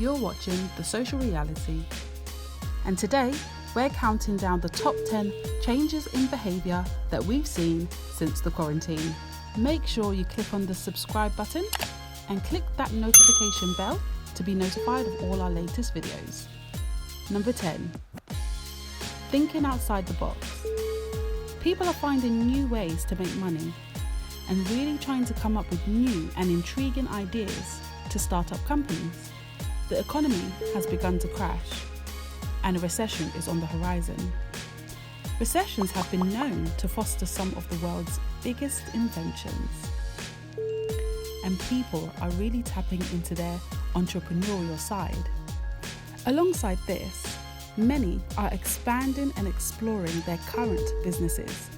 You're watching The Social Reality, and today we're counting down the top 10 changes in behaviour that we've seen since the quarantine. Make sure you click on the subscribe button and click that notification bell to be notified of all our latest videos. Number 10. Thinking outside the box. People are finding new ways to make money and really trying to come up with new and intriguing ideas to start up companies. The economy has begun to crash and a recession is on the horizon. Recessions have been known to foster some of the world's biggest inventions, and people are really tapping into their entrepreneurial side. Alongside this, many are expanding and exploring their current businesses.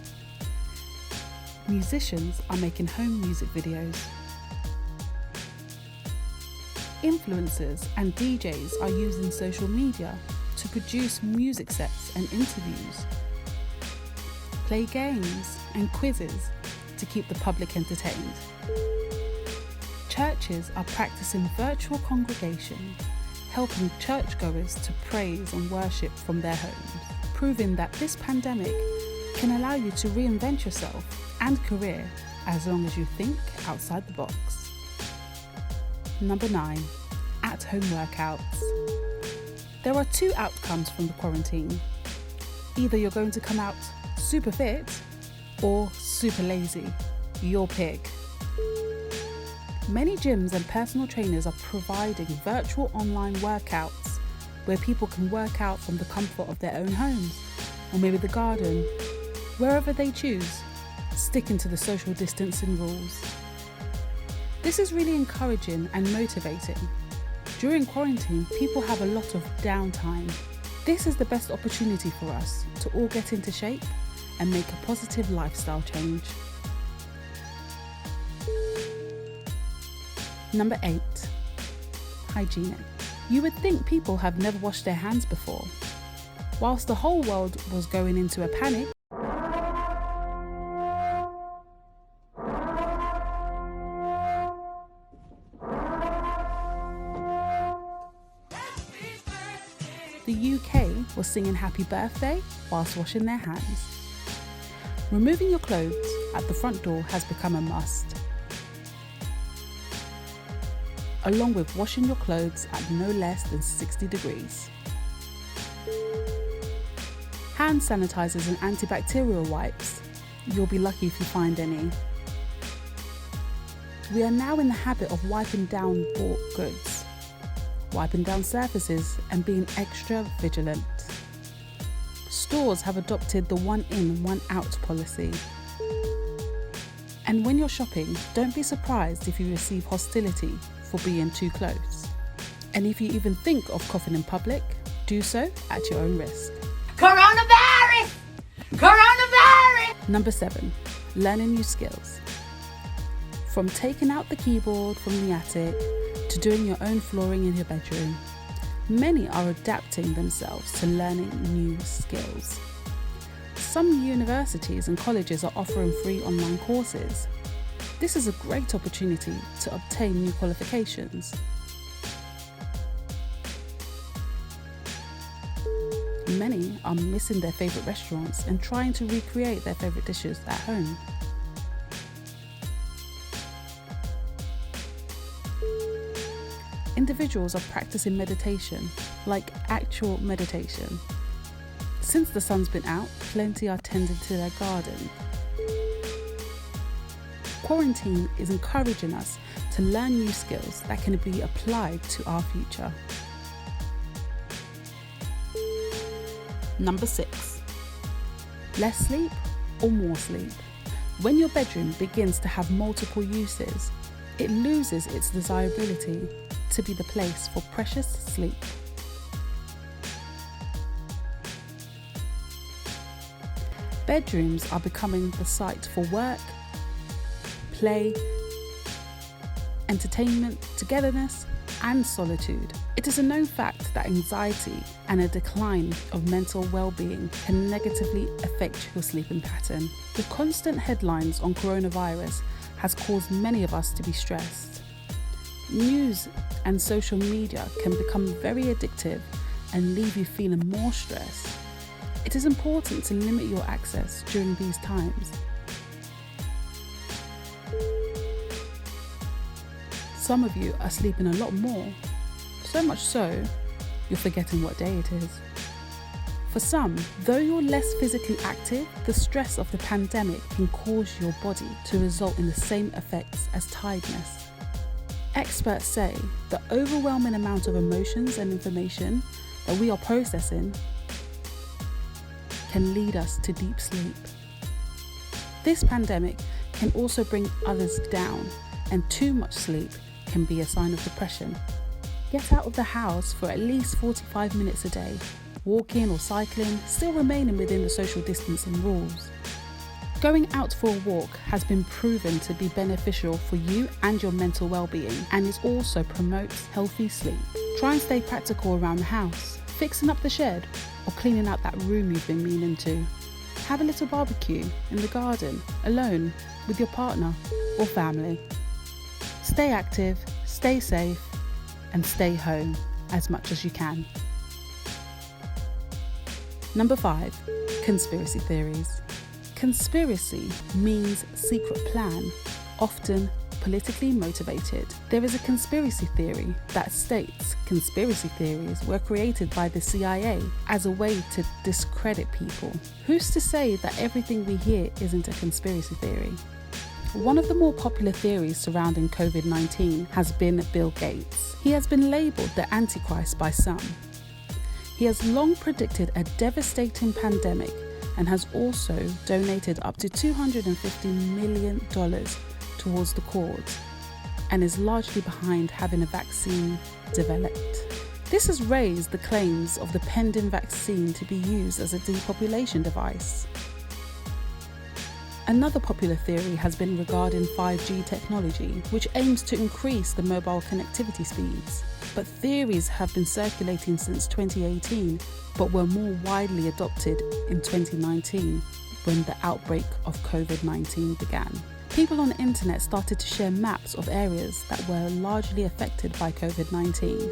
Musicians are making home music videos. Influencers and DJs are using social media to produce music sets and interviews, play games and quizzes to keep the public entertained. Churches are practicing virtual congregation, helping churchgoers to praise and worship from their homes, proving that this pandemic can allow you to reinvent yourself and career as long as you think outside the box. Number 9. At-home workouts. There are two outcomes from the quarantine. Either you're going to come out super fit or super lazy. Your pick. Many gyms and personal trainers are providing virtual online workouts where people can work out from the comfort of their own homes or maybe the garden, wherever they choose, sticking to the social distancing rules. This is really encouraging and motivating. During quarantine, people have a lot of downtime. This is the best opportunity for us to all get into shape and make a positive lifestyle change. Number 8. Hygienic. You would think people have never washed their hands before. Whilst the whole world was going into a panic, the UK was singing happy birthday whilst washing their hands. Removing your clothes at the front door has become a must, along with washing your clothes at no less than 60 degrees. Hand sanitizers and antibacterial wipes, you'll be lucky if you find any. We are now in the habit of wiping down bought goods, wiping down surfaces and being extra vigilant. Stores have adopted the one in, one out policy. And when you're shopping, don't be surprised if you receive hostility for being too close. And if you even think of coughing in public, do so at your own risk. Coronavirus! Coronavirus! Number 7. Learning new skills. From taking out the keyboard from the attic to doing your own flooring in your bedroom, many are adapting themselves to learning new skills. Some universities and colleges are offering free online courses. This is a great opportunity to obtain new qualifications. Many are missing their favourite restaurants and trying to recreate their favourite dishes at home. Individuals are practicing meditation, like actual meditation. Since the sun's been out, plenty are tending to their garden. Quarantine is encouraging us to learn new skills that can be applied to our future. Number 6. Less sleep or more sleep. When your bedroom begins to have multiple uses, it loses its desirability to be the place for precious sleep. Bedrooms are becoming the site for work, play, entertainment, togetherness, and solitude. It is a known fact that anxiety and a decline of mental well-being can negatively affect your sleeping pattern. The constant headlines on coronavirus has caused many of us to be stressed. News and social media can become very addictive and leave you feeling more stressed. It is important to limit your access during these times. Some of you are sleeping a lot more, so much so, you're forgetting what day it is. For some, though you're less physically active, the stress of the pandemic can cause your body to result in the same effects as tiredness. Experts say the overwhelming amount of emotions and information that we are processing can lead us to deep sleep. This pandemic can also bring others down, and too much sleep can be a sign of depression. Get out of the house for at least 45 minutes a day, walking or cycling, still remaining within the social distancing rules. Going out for a walk has been proven to be beneficial for you and your mental well-being, and it also promotes healthy sleep. Try and stay practical around the house, fixing up the shed or cleaning out that room you've been meaning to. Have a little barbecue in the garden, alone, with your partner or family. Stay active, stay safe, and stay home as much as you can. Number 5, conspiracy theories. Conspiracy means secret plan, often politically motivated. There is a conspiracy theory that states conspiracy theories were created by the CIA as a way to discredit people. Who's to say that everything we hear isn't a conspiracy theory? One of the more popular theories surrounding COVID-19 has been Bill Gates. He has been labelled the Antichrist by some. He has long predicted a devastating pandemic and has also donated up to $250 million towards the cause, and is largely behind having a vaccine developed. This has raised the claims of the pending vaccine to be used as a depopulation device. Another popular theory has been regarding 5G technology, which aims to increase the mobile connectivity speeds. But theories have been circulating since 2018, but were more widely adopted in 2019 when the outbreak of COVID-19 began. People on the internet started to share maps of areas that were largely affected by COVID-19,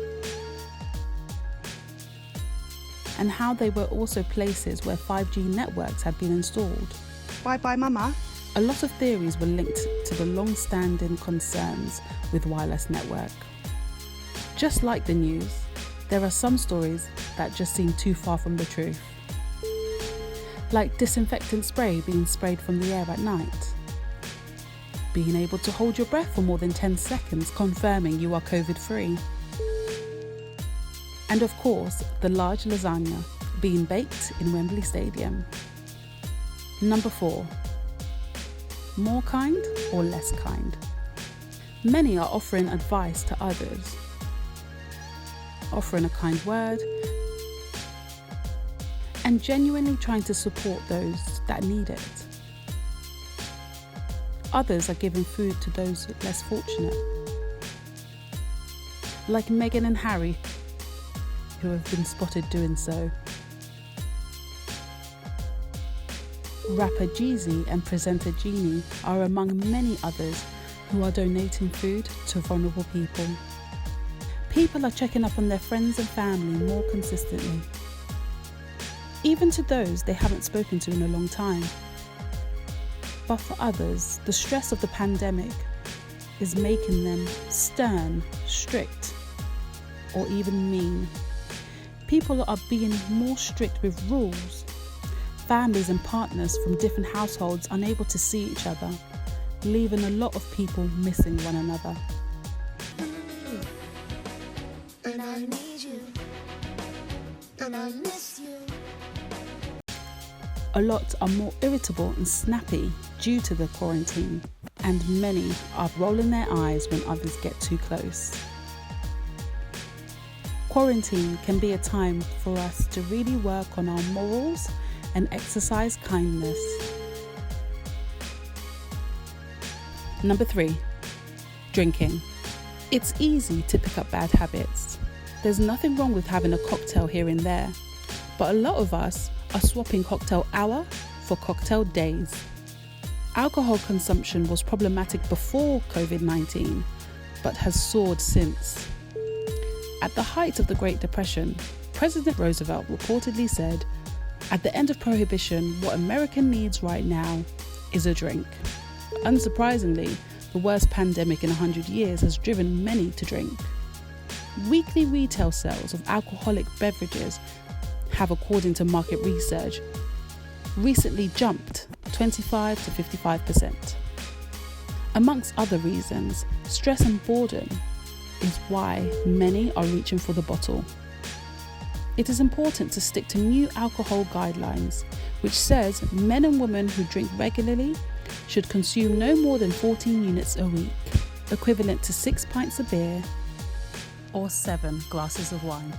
and how they were also places where 5G networks had been installed. Bye-bye, Mama. A lot of theories were linked to the long-standing concerns with wireless network. Just like the news, there are some stories that just seem too far from the truth. Like disinfectant spray being sprayed from the air at night. Being able to hold your breath for more than 10 seconds, confirming you are COVID-free. And of course, the large lasagna being baked in Wembley Stadium. Number 4, more kind or less kind? Many are offering advice to others, offering a kind word, and genuinely trying to support those that need it. Others are giving food to those less fortunate, like Meghan and Harry, who have been spotted doing so. Rapper Jeezy and presenter Jeannie are among many others who are donating food to vulnerable people. People are checking up on their friends and family more consistently, even to those they haven't spoken to in a long time. But for others, the stress of the pandemic is making them stern, strict, or even mean. People are being more strict with rules. Families and partners from different households unable to see each other, leaving a lot of people missing one another. And I need you, and I miss you. A lot are more irritable and snappy due to the quarantine, and many are rolling their eyes when others get too close. Quarantine can be a time for us to really work on our morals and exercise kindness. Number 3, drinking. It's easy to pick up bad habits. There's nothing wrong with having a cocktail here and there, but a lot of us are swapping cocktail hour for cocktail days. Alcohol consumption was problematic before COVID-19, but has soared since. At the height of the Great Depression, President Roosevelt reportedly said, "At the end of Prohibition, what America needs right now is a drink." Unsurprisingly, the worst pandemic in 100 years has driven many to drink. Weekly retail sales of alcoholic beverages have, according to market research, recently jumped 25 to 55%. Amongst other reasons, stress and boredom is why many are reaching for the bottle. It is important to stick to new alcohol guidelines, which says men and women who drink regularly should consume no more than 14 units a week, equivalent to 6 pints of beer or 7 glasses of wine.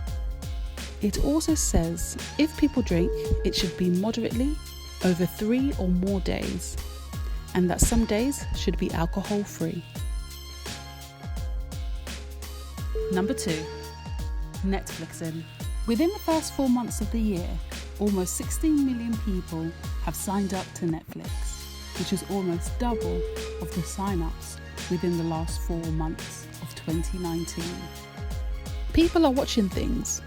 It also says if people drink, it should be moderately over 3 or more days, and that some days should be alcohol-free. Number 2, Netflixing. Within the first 4 months of the year, almost 16 million people have signed up to Netflix, which is almost double of the sign-ups within the last 4 months of 2019. People are watching things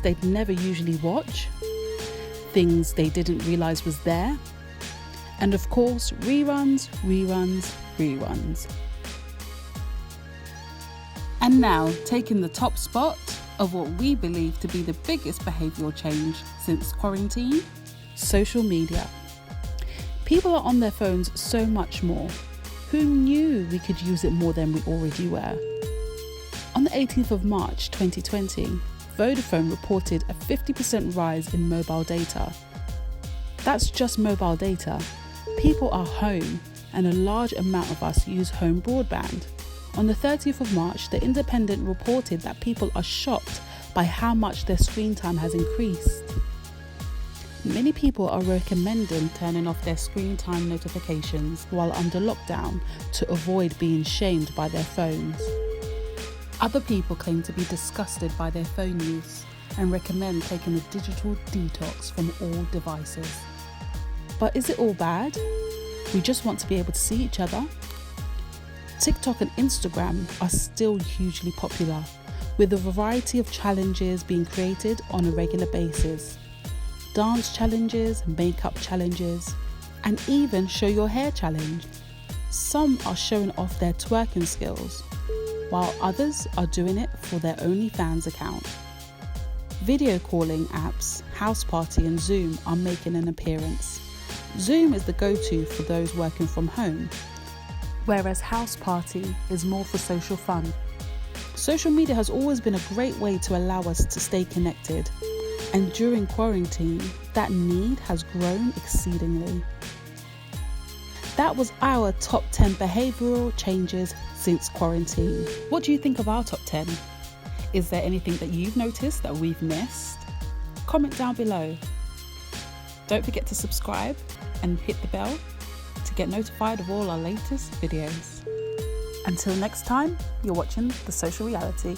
they'd never usually watch, things they didn't realise was there, and of course, reruns. And now, taking the top spot of what we believe to be the biggest behavioural change since quarantine, social media. People are on their phones so much more. Who knew we could use it more than we already were? On the 18th of March 2020, Vodafone reported a 50% rise in mobile data. That's just mobile data. People are home, and a large amount of us use home broadband. On the 30th of March, The Independent reported that people are shocked by how much their screen time has increased. Many people are recommending turning off their screen time notifications while under lockdown to avoid being shamed by their phones. Other people claim to be disgusted by their phone use and recommend taking a digital detox from all devices. But is it all bad? We just want to be able to see each other. TikTok and Instagram are still hugely popular, with a variety of challenges being created on a regular basis. Dance challenges, makeup challenges, and even show your hair challenge. Some are showing off their twerking skills, while others are doing it for their OnlyFans account. Video calling apps, House Party and Zoom are making an appearance. Zoom is the go-to for those working from home, whereas House Party is more for social fun. Social media has always been a great way to allow us to stay connected, and during quarantine, that need has grown exceedingly. That was our top 10 behavioural changes since quarantine. What do you think of our top 10? Is there anything that you've noticed that we've missed? Comment down below. Don't forget to subscribe and hit the bell to get notified of all our latest videos. Until next time, you're watching The Social Reality.